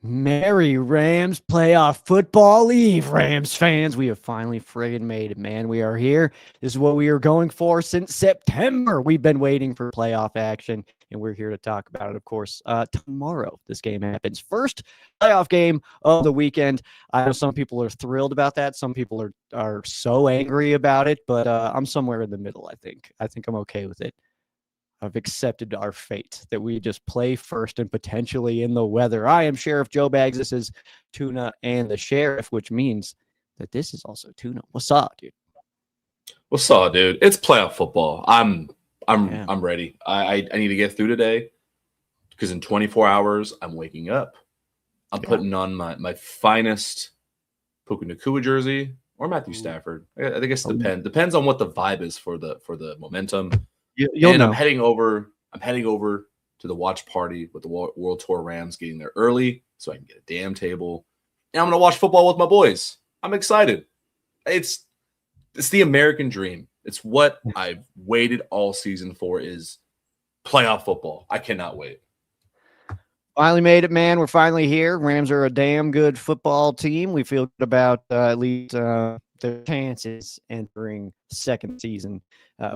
Merry Rams playoff football eve, Rams fans. We have finally friggin' made it, man. We are here. This is what we are going for since September. We've been waiting for playoff action, and we're here to talk about it, of course. Tomorrow, this game happens. First playoff game of the weekend. I know some people are thrilled about that. Some people are so angry about it, but I'm somewhere in the middle, I think. I think I'm okay with it. I've accepted our fate that we just play first and potentially in the weather. I am Sheriff Joe Bags. This is Tuna and the Sheriff, which means that this is also Tuna. What's up, dude? What's up, dude? It's playoff football. I'm ready. I need to get through today because in 24 hours I'm waking up. I'm putting on my finest Puka Nacua jersey or Matthew Stafford. I guess it depends on what the vibe is for the momentum. You'll know. I'm heading over to the watch party with the World Tour Rams, getting there early so I can get a damn table. And I'm gonna watch football with my boys. I'm excited. It's the American dream. It's what I've waited all season for, is playoff football. I cannot wait. Finally made it, man. We're finally here. Rams are a damn good football team. We feel good about at least their chances entering second season,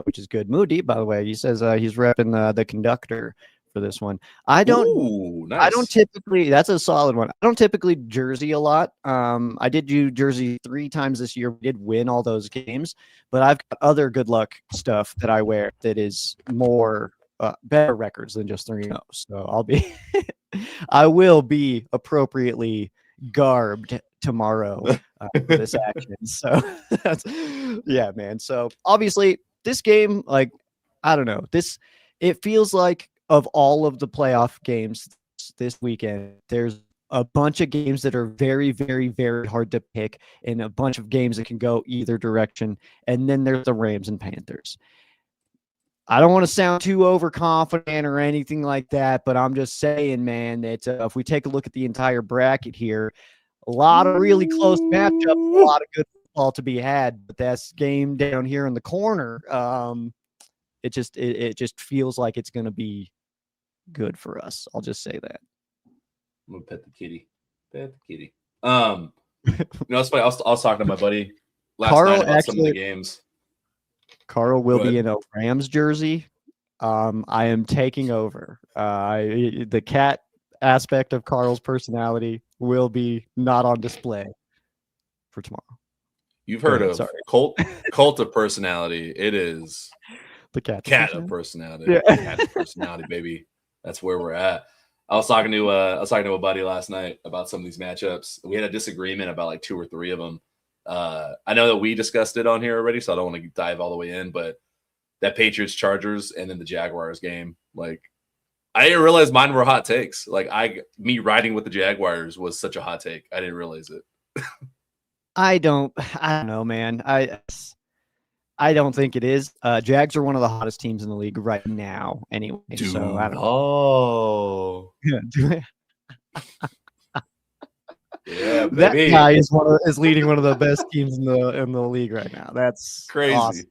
which is good. Moody, by the way, he says he's repping the conductor for this one. I don't typically, that's a solid one. I don't typically jersey a lot. I did do jersey 3 times this year. We did win all those games, but I've got other good luck stuff that I wear that is more better records than just 3-0. So I will be appropriately garbed tomorrow for this action. So yeah, man. So obviously this game, like, I don't know, it feels like of all of the playoff games this weekend, there's a bunch of games that are very, very, very hard to pick and a bunch of games that can go either direction. And then there's the Rams and Panthers. I don't want to sound too overconfident or anything like that, but I'm just saying, man, that if we take a look at the entire bracket here, a lot of really close matchups, a lot of good football to be had. But that's game down here in the corner. It just feels like it's going to be good for us. I'll just say that. I'm gonna pet the kitty. It's funny. I was talking to my buddy last night about some of the games. Carl will be in a Rams jersey. I am taking over. The cat aspect of Carl's personality will be not on display for tomorrow. You've heard of cult of personality. It is the cat of personality. Yeah. Cat of personality, baby. That's where we're at. I was talking to a buddy last night about some of these matchups. We had a disagreement about like 2 or 3 of them. I know that we discussed it on here already, so I don't want to dive all the way in, but that Patriots Chargers and then the Jaguars game, like, I didn't realize mine were hot takes. Like, me riding with the Jaguars was such a hot take. I didn't realize it. I don't know, man. I don't think it is. Jags are one of the hottest teams in the league right now anyway. Dude, so I don't know. Yeah, that guy is leading one of the best teams in the league right now. That's crazy. Awesome.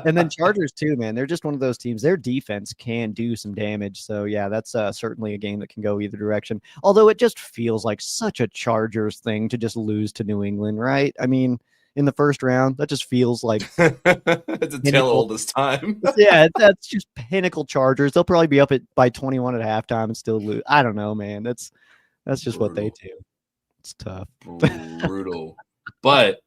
And then Chargers too, man. They're just one of those teams. Their defense can do some damage. So yeah, that's certainly a game that can go either direction. Although it just feels like such a Chargers thing to just lose to New England, right? I mean, in the first round, that just feels like it's a tale all this time. Yeah, that's just pinnacle Chargers. They'll probably be up by 21 at halftime and still lose. I don't know, man. That's just what they do. It's tough. Brutal. But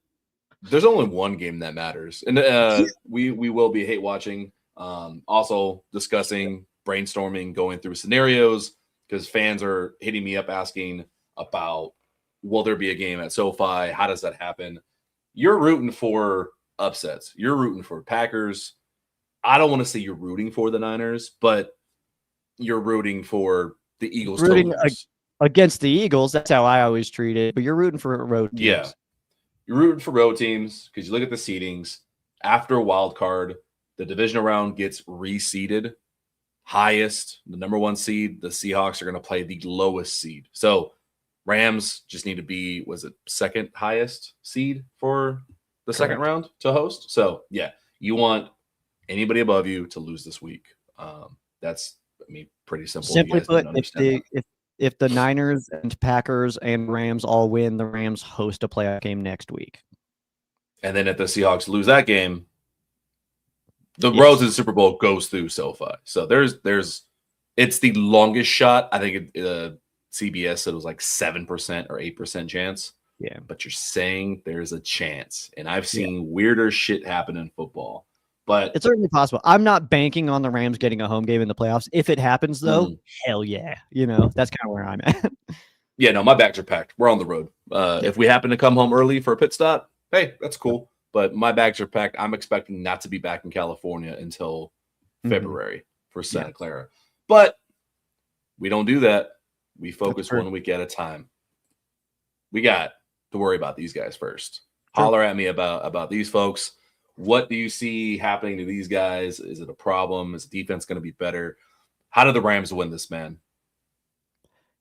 there's only one game that matters. And we will be hate watching, also discussing, brainstorming, going through scenarios, because fans are hitting me up asking about, will there be a game at SoFi? How does that happen? You're rooting for upsets. You're rooting for Packers. I don't want to say you're rooting for the Niners, but you're rooting for the Eagles. Against the Eagles, that's how I always treat it. But you're rooting for road teams. Yeah, you're rooting for road teams because you look at the seedings. After a wild card, the divisional round gets reseeded. Highest, the number 1 seed, the Seahawks are going to play the lowest seed. So Rams just need to be, second highest seed for the second round to host? So, yeah, you want anybody above you to lose this week. That's, pretty simple. Simply put, if the Niners and Packers and Rams all win, the Rams host a playoff game next week. And then if the Seahawks lose that game, the road to the Super Bowl goes through SoFi. So it's the longest shot. I think CBS said it was like 7% or 8% chance. Yeah. But you're saying there's a chance. And I've seen weirder shit happen in football. But it's certainly possible. I'm not banking on the Rams getting a home game in the playoffs. If it happens, though, hell yeah. That's kind of where I'm at. Yeah, no, my bags are packed. We're on the road. If we happen to come home early for a pit stop, hey, that's cool. But my bags are packed. I'm expecting not to be back in California until February for Santa Clara. But we don't do that. We focus 1 week at a time. We got to worry about these guys first. Holler at me about these folks. What do you see happening to these guys? Is it a problem? Is the defense going to be better? How do the Rams win this, man?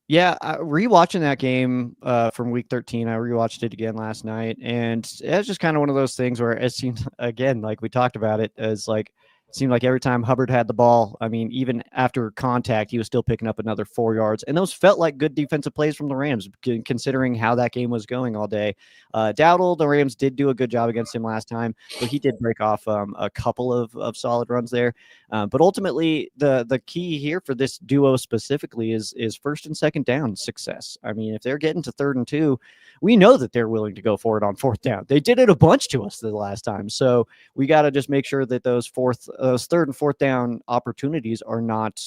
Yeah, rewatching that game from week 13, I rewatched it again last night, and it's just kind of one of those things where it seems, again, like we talked about it, as like it seemed like every time Hubbard had the ball, I mean, even after contact, he was still picking up another 4 yards, and those felt like good defensive plays from the Rams, considering how that game was going all day. Dowdle, the Rams did do a good job against him last time, but he did break off a couple of solid runs there. But ultimately, the key here for this duo specifically is first and second down success. I mean, if they're getting to 3rd and 2, we know that they're willing to go for it on 4th down. They did it a bunch to us the last time. So we got to just make sure that those 3rd and 4th down opportunities are not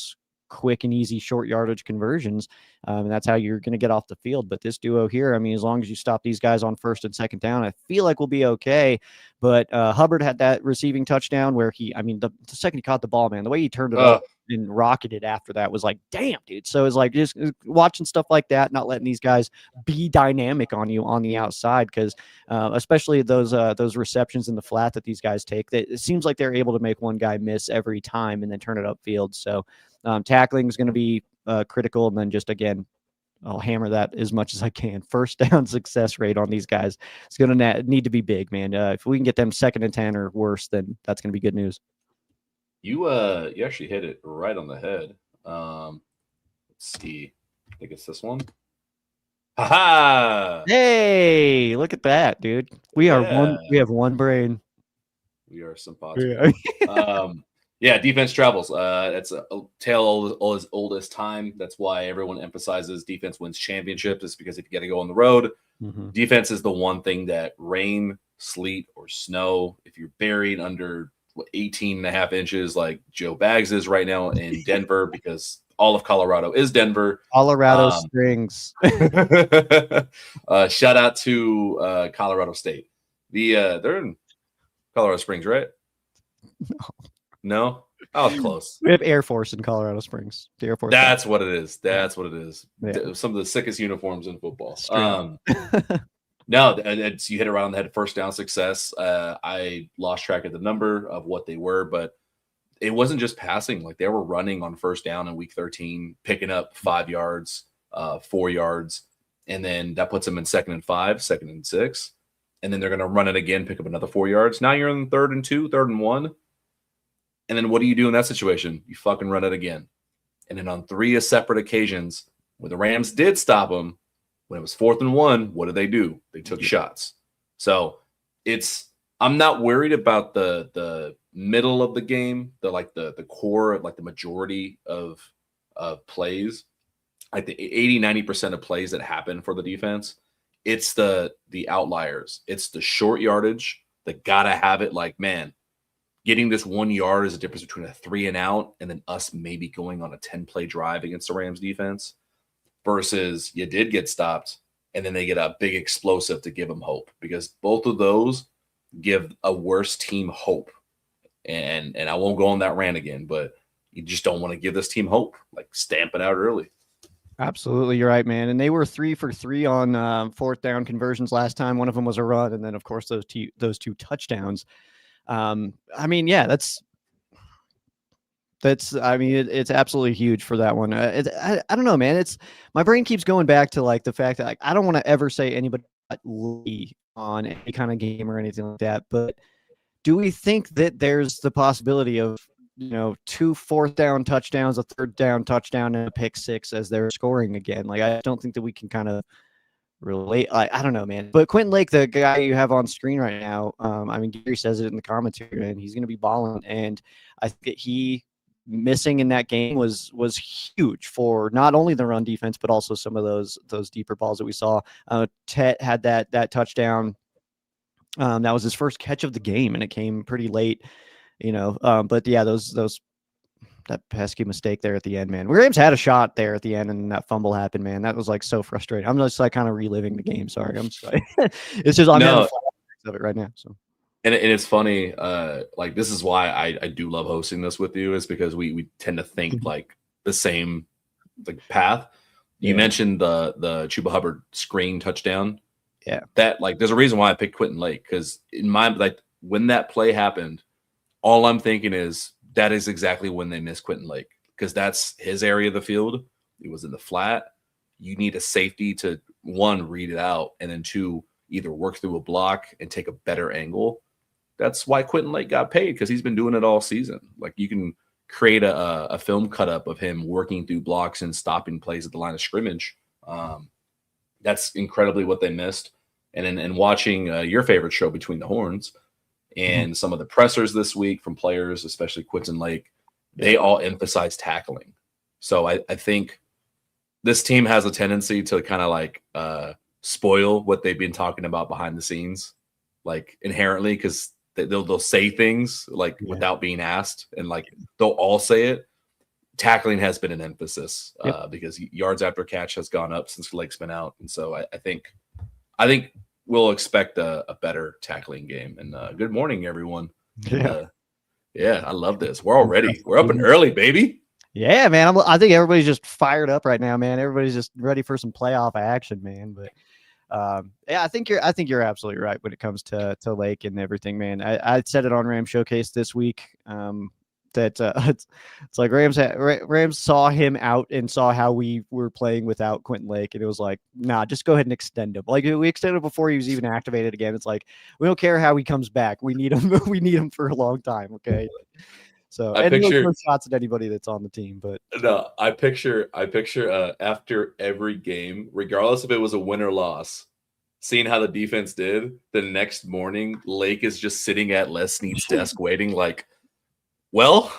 quick and easy short yardage conversions. And that's how you're going to get off the field. But this duo here, I mean, as long as you stop these guys on 1st and 2nd down, I feel like we'll be okay. But Hubbard had that receiving touchdown where the second he caught the ball, man, the way he turned it up and rocketed after that was like, damn, dude. So it's like just watching stuff like that, not letting these guys be dynamic on you on the outside, because especially those receptions in the flat that these guys take, it seems like they're able to make one guy miss every time and then turn it upfield. So tackling is going to be critical. And then just, again, I'll hammer that as much as I can. 1st down success rate on these guys is going to need to be big, man. If we can get them 2nd and 10 or worse, then that's going to be good news. You actually hit it right on the head. Let's see. I think it's this one. Ha! Hey, look at that, dude. We have one brain. We are simpatico. Yeah, defense travels. It's a tale as old as time. That's why everyone emphasizes defense wins championships. It's because if you got to go on the road, defense is the one thing that rain, sleet, or snow, if you're buried under 18.5 inches like Joe Baggs is right now in Denver, because all of Colorado is Denver. Colorado Springs. Shout out to Colorado State. They're in Colorado Springs, right? No? I was close. We have Air Force in Colorado Springs. The Air Force. That's what it is. That's what it is. Yeah. Some of the sickest uniforms in football. No, you hit it right on the head. 1st down success. I lost track of the number of what they were, but it wasn't just passing. Like, they were running on 1st down in week 13, picking up 5 yards, 4 yards, and then that puts them in 2nd and 5, 2nd and 6, and then they're going to run it again, pick up another 4 yards. Now you're in 3rd and 2, 3rd and 1. And then what do you do in that situation? You fucking run it again. And then on 3 separate occasions, when the Rams did stop them, when it was 4th and 1, what did they do? They took shots. So I'm not worried about the middle of the game, the core, like the majority of plays, like the 80-90% of plays that happen for the defense. It's the outliers. It's the short yardage that gotta have it. Like, man, getting this 1 yard is a difference between a 3 and out and then us maybe going on a 10-play drive against the Rams defense, versus you did get stopped and then they get a big explosive to give them hope, because both of those give a worse team hope. And I won't go on that rant again, but you just don't want to give this team hope. Like, stamp it out early. Absolutely, you're right, man. And they were 3 for 3 on 4th down conversions last time. One of them was a run, and then of course those two touchdowns. I mean, yeah, that's I mean, it's absolutely huge for that one. I don't know, man. My brain keeps going back to like the fact that, like, I don't want to ever say anybody on any kind of game or anything like that, but do we think that there's the possibility of 2 fourth down touchdowns, a third down touchdown, and a pick six as they're scoring again. Like, I don't think that we can kind of relate. I don't know, man. But Quentin Lake, the guy you have on screen right now, Gary says it in the commentary, and he's going to be balling. And I think that he missing in that game was huge for not only the run defense, but also some of those deeper balls that we saw. Tet had that touchdown. That was his first catch of the game, and it came pretty late, but yeah, that pesky mistake there at the end, man. Rams had a shot there at the end, and that fumble happened, man. That was like so frustrating. I'm just like kind of reliving the game. Sorry, I'm sorry. It's just I'm having flashbacks of it right now. So, and it's funny. Like, this is why I do love hosting this with you, is because we tend to think like the same like path. You mentioned the Chuba Hubbard screen touchdown. Yeah, that like there's a reason why I picked Quentin Lake, because in my when that play happened, all I'm thinking is that is exactly when they missed Quentin Lake, because that's his area of the field. It was in the flat. You need a safety to, one, read it out, and then two, either work through a block and take a better angle. That's why Quentin Lake got paid, because he's been doing it all season. Like, you can create a film cut up of him working through blocks and stopping plays at the line of scrimmage. That's incredibly what they missed. And watching your favorite show, Between the Horns, and some of the pressers this week from players, especially Quentin Lake, they all emphasize tackling. So I think this team has a tendency to kind of like spoil what they've been talking about behind the scenes, like inherently, because they'll say things like without being asked, and like they'll all say it. Tackling has been an emphasis because yards after catch has gone up since Lake's been out, and so I think we'll expect a better tackling game. And good morning, everyone. Yeah, I love this. We're all ready. We're up and early, baby. Yeah, man. I think everybody's just fired up right now, man. Everybody's just ready for some playoff action, man. But I think you're absolutely right when it comes to Lake and everything, man. I said it on Ram Showcase this week. That it's like Rams saw him out and saw how we were playing without Quentin Lake, and it was like, nah, just go ahead and extend him. Like, we extended him before he was even activated again. It's like, we don't care how he comes back. We need him. We need him for a long time. Okay. So I picture no shots at anybody that's on the team, but no, I picture after every game, regardless if it was a win or loss, seeing how the defense did, the next morning, Lake is just sitting at Les Snead's desk waiting, like, well,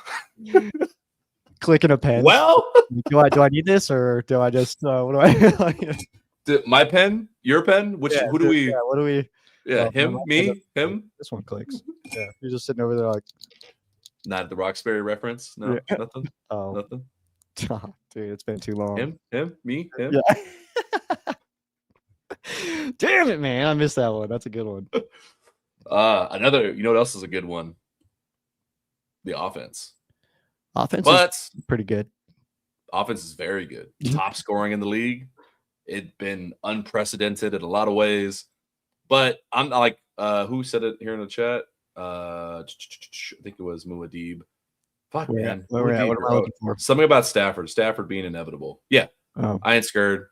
clicking a pen. Well, do I need this, or do I just what do I? My pen, your pen? Which who do we? Yeah, what do we? Yeah, him, me, him. This one clicks. Yeah, you're just sitting over there like. Not the Roxbury reference. No, nothing. Oh, nothing. Oh, dude, it's been too long. Him, me, him. Yeah. Damn it, man! I missed that one. That's a good one. Another. You know what else is a good one? The offense. Offense, but is pretty good. Offense is very good. Top scoring in the league. It's been unprecedented in a lot of ways. But I'm like, who said it here in the chat? I think it was Muad'Dib. Fuck, man. What am I looking for? Something about Stafford being inevitable. Yeah. I ain't scared.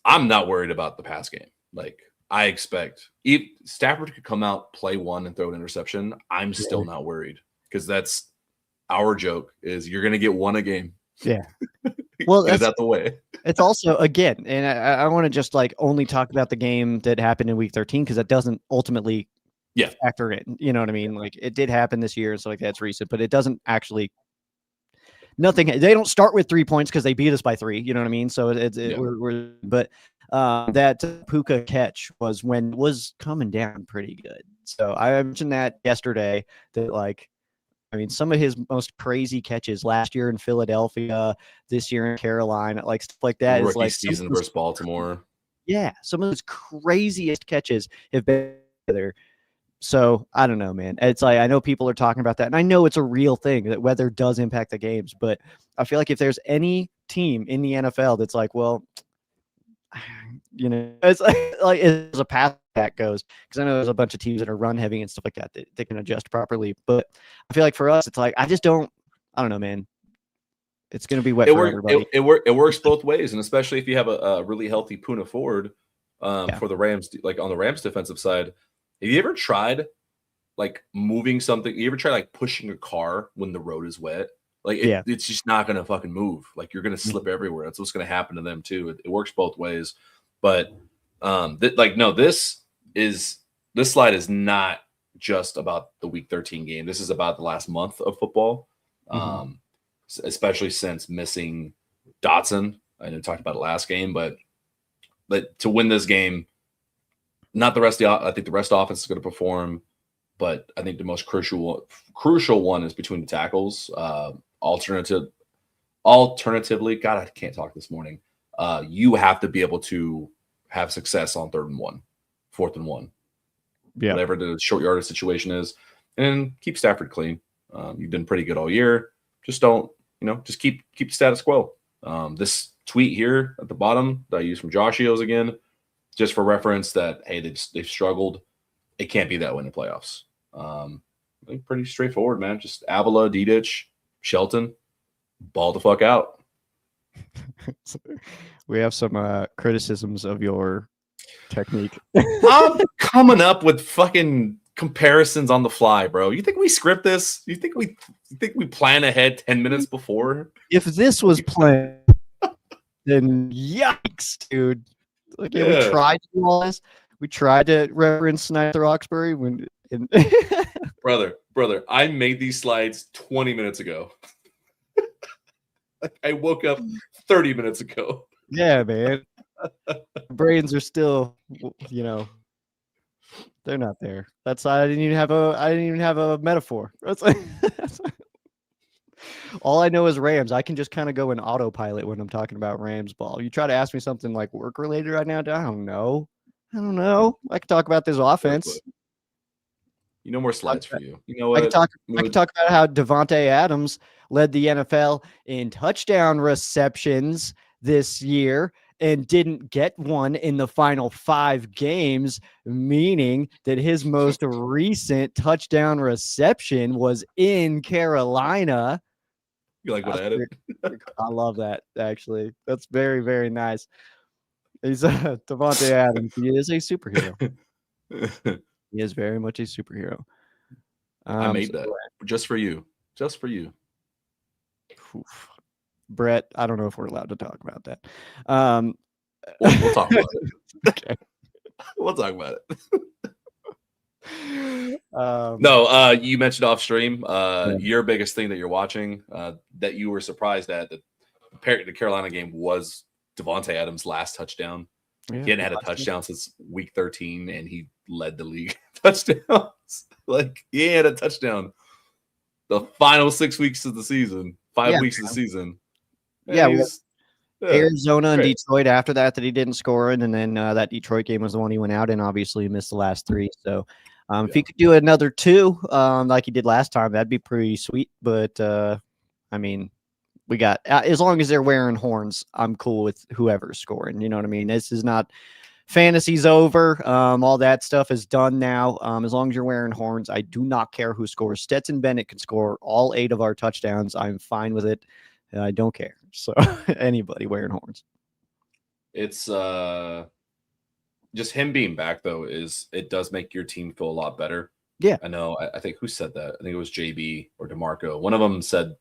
I'm not worried about the pass game. Like, I expect if Stafford could come out, play one, and throw an interception, I'm still not worried, because that's our joke, is you're going to get one a game. Yeah. Well, that's out the way. It's also, again, and I want to just like only talk about the game that happened in week 13, because that doesn't ultimately factor in. You know what I mean? Like, it did happen this year, and so like that's recent, but it doesn't actually. Nothing. They don't start with 3 points because they beat us by 3. You know what I mean? So that Puka catch was coming down pretty good. So I mentioned that yesterday, that like, I mean, some of his most crazy catches last year in Philadelphia, this year in Carolina, like stuff like that, is like season versus Baltimore. Yeah, some of those craziest catches have been there. So I don't know, man. It's like, I know people are talking about that, and I know it's a real thing that weather does impact the games, but I feel like if there's any team in the NFL that's like, well, you know, it's like as a pass that goes, because I know there's a bunch of teams that are run heavy and stuff like that that can adjust properly. But I feel like for us, it's like, I don't know, man. It's going to be wet for everybody. It works both ways, and especially if you have a really healthy Puna Ford for the Rams, like on the Rams defensive side. Have you ever tried like moving something. You ever try like pushing a car when the road is wet? Like Yeah. it's just not gonna fucking move. Like you're gonna slip everywhere. That's what's gonna happen to them too. It works both ways. But this slide is not just about the week 13 game. This is about the last month of football. Especially since missing Dotson. I know we talked about it last game, but to win this game, not the rest of I think the rest of the offense is going to perform, but I think the most crucial one is between the tackles. Alternatively, God, I can't talk this morning. You have to be able to have success on 3rd and 1, 4th and 1, whatever the short yardage situation is, and keep Stafford clean. You've been pretty good all year. Just don't, just keep the status quo. This tweet here at the bottom that I use from Josh Eels again, just for reference that, hey, they've struggled. It can't be that way in the playoffs. I think pretty straightforward, man. Just Avila, Dedich, Shelton, ball the fuck out. We have some criticisms of your technique. I'm coming up with fucking comparisons on the fly, bro. You think we script this? You think we plan ahead 10 minutes before? If this was planned, then yikes, dude. Like, we tried to do all this. We tried to reference Sniper Roxbury brother, I made these slides 20 minutes ago. I woke up 30 minutes ago. Yeah, man. Brains are still, they're not there. I didn't even have a metaphor. All I know is Rams. I can just kind of go in autopilot when I'm talking about Rams ball. You try to ask me something like work related right now, I don't know. I can talk about this offense. More slides for you. You know what? I can talk about how Davante Adams led the NFL in touchdown receptions this year and didn't get one in the final 5 games, meaning that his most recent touchdown reception was in Carolina. You like what I added? I love that, actually. That's very, very nice. He's Davante Adams. He is a superhero. He is very much a superhero. I made that just for you. Just for you. Oof. Brett, I don't know if we're allowed to talk about that. We'll talk about it. Okay. We'll talk about it. No, you mentioned off stream your biggest thing that you're watching that you were surprised at the Carolina game was Davante Adams' last touchdown. He hadn't had a touchdown since week 13, and he led the league touchdowns. Like, he had a touchdown the final 6 weeks of the season, 5 weeks of the season. Arizona and Detroit after that he didn't score in, and then that Detroit game was the one he went out in. Obviously, he missed the last 3. So if he could do another 2 like he did last time, that'd be pretty sweet. But, we got as long as they're wearing horns, I'm cool with whoever's scoring. You know what I mean? This is not fantasy's over. All that stuff is done now. As long as you're wearing horns, I do not care who scores. Stetson Bennett can score all 8 of our touchdowns. I'm fine with it. I don't care. So anybody wearing horns. It's just him being back though it does make your team feel a lot better. Yeah, I know. I think who said that? I think it was JB or DeMarco. One of them said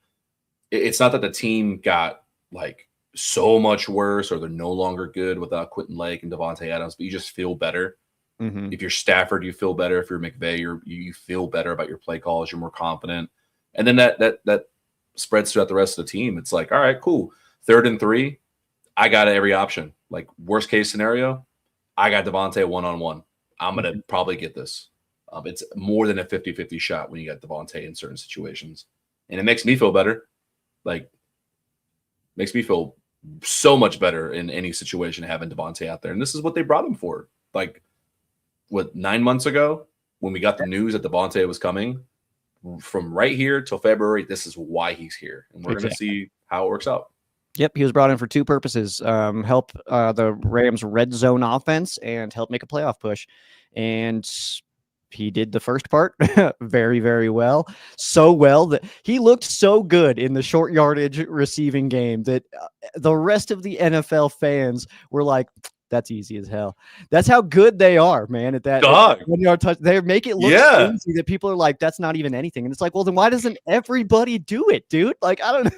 it's not that the team got like so much worse or they're no longer good without Quentin Lake and Davante Adams, but you just feel better. If you're Stafford, you feel better. If you're McVay, you feel better about your play calls. You're more confident, and then that spreads throughout the rest of the team. It's like, all right, cool. 3rd and 3, I got every option. Like, worst case scenario, I got Davante 1-on-1. I'm gonna probably get this. It's more than a 50-50 shot when you got Davante in certain situations, and it makes me feel better. Like, makes me feel so much better in any situation having Davante out there. And this is what they brought him for. Like, 9 months ago when we got the news that Davante was coming, from right here till February, this is why he's here. And we're going to see how it works out. Yep, he was brought in for 2 purposes. Help the Rams' red zone offense and help make a playoff push. And he did the first part very, very well. So well that he looked so good in the short yardage receiving game that the rest of the NFL fans were like, That's easy as hell. That's how good they are, man. At that, Dog. when you touch, they make it look so easy that people are like, "That's not even anything." And it's like, well, then why doesn't everybody do it, dude? Like, I don't know.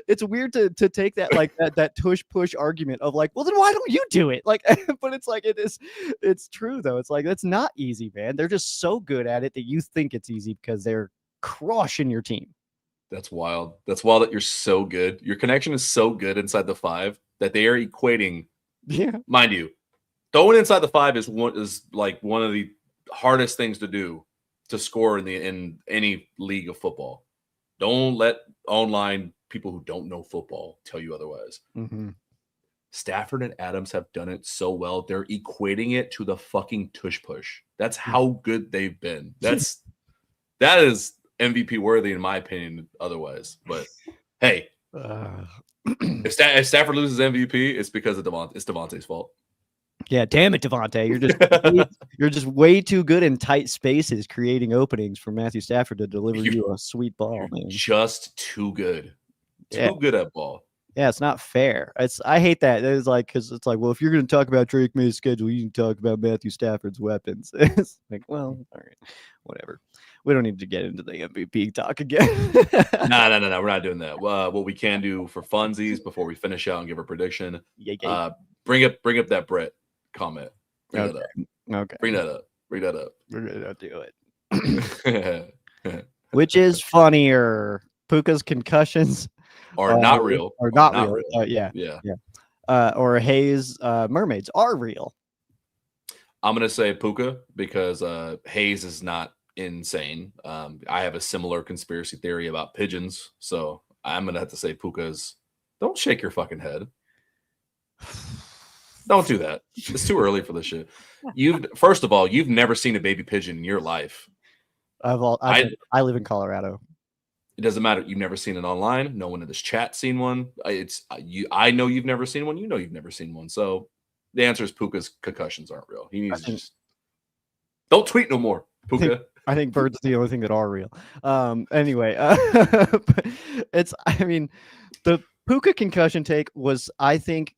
It's weird to take that like that tush push argument of like, well, then why don't you do it? Like, but it's like it's true though. It's like that's not easy, man. They're just so good at it that you think it's easy because they're crushing your team. That's wild. That's wild that you're so good. Your connection is so good inside the 5 that they are equating. Yeah, mind you, throwing inside the 5 is like one of the hardest things to do to score in any league of football. Don't let online people who don't know football tell you otherwise. Mm-hmm. Stafford and Adams have done it so well. They're equating it to the fucking tush push. That's how good they've been. That is MVP worthy in my opinion. Otherwise, but hey, if Stafford loses MVP, it's because of It's Devontae's fault. Yeah, damn it, Devontae. You're just way too good in tight spaces, creating openings for Matthew Stafford to deliver you a sweet ball, man. Just too good. Too good at ball. Yeah, it's not fair. I hate that. It's like because it's like, well, if you're going to talk about Drake May's schedule, you can talk about Matthew Stafford's weapons. It's like, well, all right, whatever. We don't need to get into the MVP talk again. No. We're not doing that. What we can do for funsies before we finish out and give a prediction. Bring up that Brett comment. Bring that up. Okay. Bring that up. We're gonna do it. Which is funnier, Puka's concussions? Or not real. Or not real. Yeah. Or Hayes' mermaids are real. I'm going to say Puka because Hayes is not insane. I have a similar conspiracy theory about pigeons. So I'm going to have to say Puka's. Don't shake your fucking head. Don't do that. It's too early for this shit. First of all, you've never seen a baby pigeon in your life. I live in Colorado. It doesn't matter. You've never seen it online. No one in this chat seen one. I know you've never seen one. You know you've never seen one. So the answer is Puka's concussions aren't real. He needs to just don't tweet no more, Puka. I think birds are the only thing that are real. Anyway, the Puka concussion take was, I think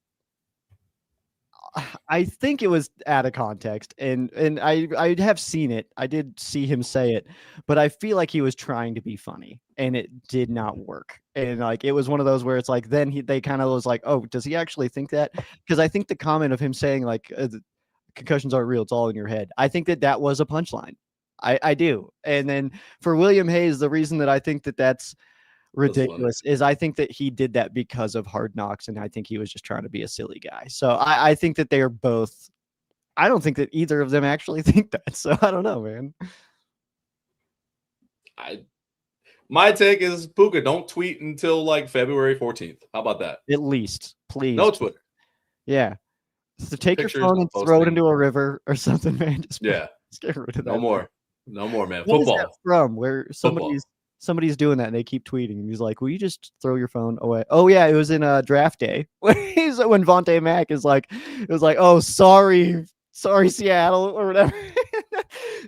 it was out of context, and I have seen it. I did see him say it, but I feel like he was trying to be funny, and it did not work. And like it was one of those where it's like then they kind of was like, oh, does he actually think that? Because I think the comment of him saying like concussions aren't real, it's all in your head. I think that was a punchline. I do. And then for William Hayes, the reason that I think that's ridiculous is I think that he did that because of Hard Knocks, and I think he was just trying to be a silly guy. So I think that they are both. I don't think that either of them actually think that. So I don't know, man. My take is Puka, don't tweet until like February 14th. How about that? At least, please. No Twitter. Yeah. So take your phone and throw it into a river or something, man. Just get rid of that. No more, man. What Football. is that from where somebody's doing that and they keep tweeting and he's like, will you just throw your phone away? Oh yeah, it was in draft day when Vontae Mack is like, it was like, oh sorry Seattle or whatever.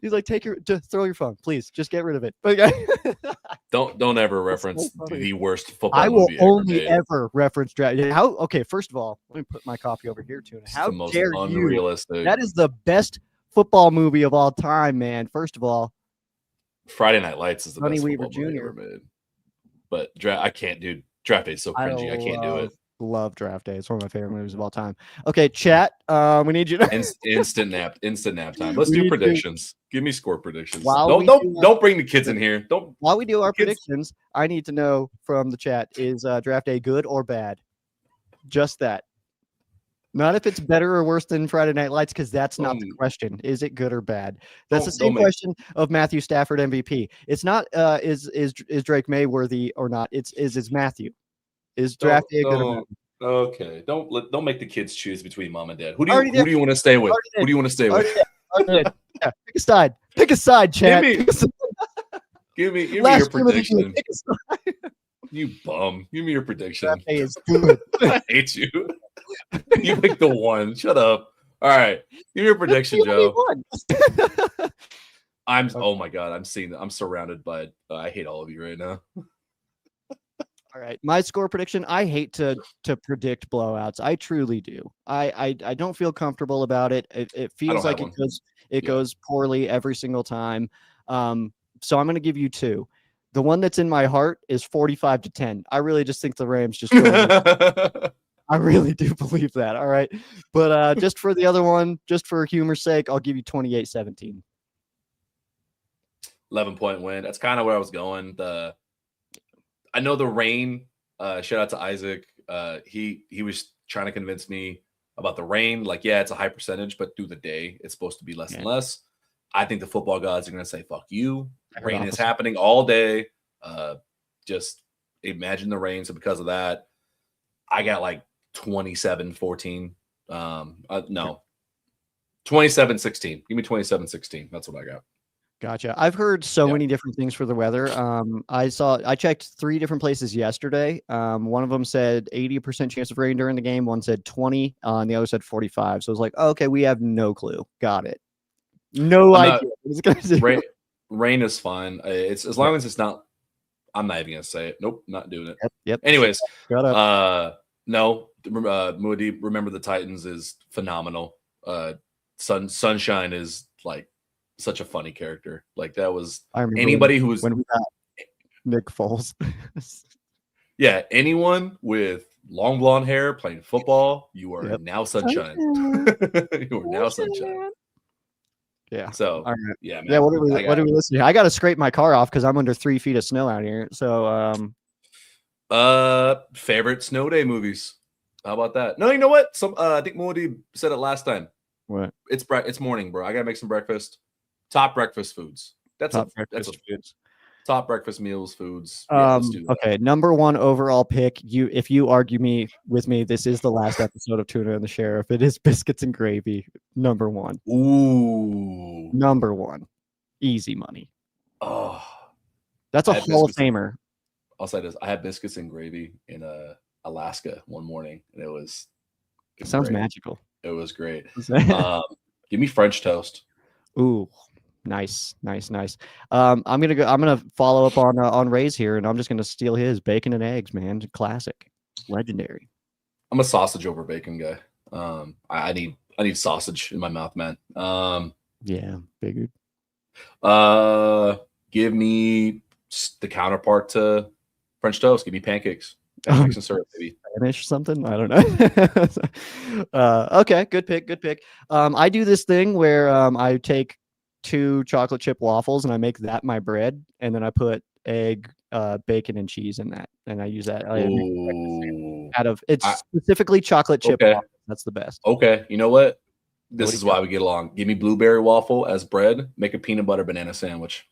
He's like, throw your phone, please, just get rid of it. Don't ever reference the worst football I will movie only ever reference draft. Okay, first of all, let me put my copy over here, Tuna. How dare you? That is the best football movie of all time, man. First of all, Friday Night Lights is the Sonny best Weaver football movie Jr. ever made. But I can't do Draft Day is so cringy. I can't do it. Love Draft Day. It's one of my favorite movies of all time. Okay, chat. We need you to instant nap time. Let's do predictions. Give me score predictions. Don't bring the kids in here. While we do our predictions, I need to know from the chat, is Draft Day good or bad? Just that. Not if it's better or worse than Friday Night Lights, because that's not the question. Is it good or bad? That's the same question of Matthew Stafford MVP. It's not is Drake May worthy or not. It's Matthew. Is Draft Day good or bad? Okay. Don't make the kids choose between mom and dad. Who do you want to stay with? Who do you want to stay with? Yeah, pick a side. Pick a side, chat. Give me your prediction. You bum. Give me your prediction. Draft Day is good. I hate you. You picked the one. Shut up. All right. Give me your prediction, Joe. Oh my God. I'm surrounded by I hate all of you right now. All right, my score prediction. I hate to predict blowouts. I truly do. I don't feel comfortable about it. It I feels don't have like one. it Yeah. goes poorly every single time. So I'm going to give you two. The one that's in my heart is 45-10. I really just think the Rams just go. I really do believe that. All right, but just for the other one, just for humor's sake, I'll give you 28-17. 11-point win. That's kind of where I was going. I know the rain. Shout out to Isaac. He was trying to convince me about the rain. Like, yeah, it's a high percentage, but through the day, it's supposed to be less and less. I think the football gods are going to say, fuck you. Rain is happening all day. Just imagine the rain. So because of that, I got like 27-14. No, 27-16. Give me 27-16. That's what I got. Gotcha. I've heard so many different things for the weather. I checked 3 different places yesterday. One of them said 80% chance of rain during the game. One said 20, and the other said 45. So I was like, oh, okay, we have no clue. Got it. No idea. Rain is fine. It's as long as it's not. I'm not even gonna say it. Nope, not doing it. Yep. Anyways, shut up. No. Moody, remember the Titans is phenomenal. Sunshine is like such a funny character. Like that was anybody who was when we got Nick Foles. Yeah, anyone with long blonde hair playing football, you are now sunshine. You are now sunshine. Yeah. So right. Yeah, man. Yeah. What are we listening to? I got to scrape my car off because I'm under 3 feet of snow out here. So favorite snow day movies. How about that? No, you know what? I think Moody said it last time. What? It's morning, bro. I gotta make some breakfast. Top breakfast foods. Top breakfast meals, foods. Yeah, let's do that. Okay, number 1 overall pick. If you argue with me, this is the last episode of Tuna and the Sheriff. It is biscuits and gravy. Number 1. Ooh. Number 1. Easy money. Oh, that's a Hall of Famer. I'll say this: I had biscuits and gravy in Alaska one morning, and it sounds magical. It was great. Give me French toast. Ooh. Nice. I'm gonna follow up on Ray's here, and I'm just gonna steal his bacon and eggs, man. Classic, legendary. I'm a sausage over bacon guy. I need sausage in my mouth, man. Yeah, figured. Give me the counterpart to French toast. Give me pancakes. Pancakes and syrup, maybe. Spanish something? I don't know. Okay, good pick. I do this thing where I take 2 chocolate chip waffles and I make that my bread, and then I put egg, bacon, and cheese in that, and I use that. Specifically chocolate chip waffles. That's the best. Okay, you know what? This is why we get along. Give me blueberry waffle as bread. Make a peanut butter banana sandwich.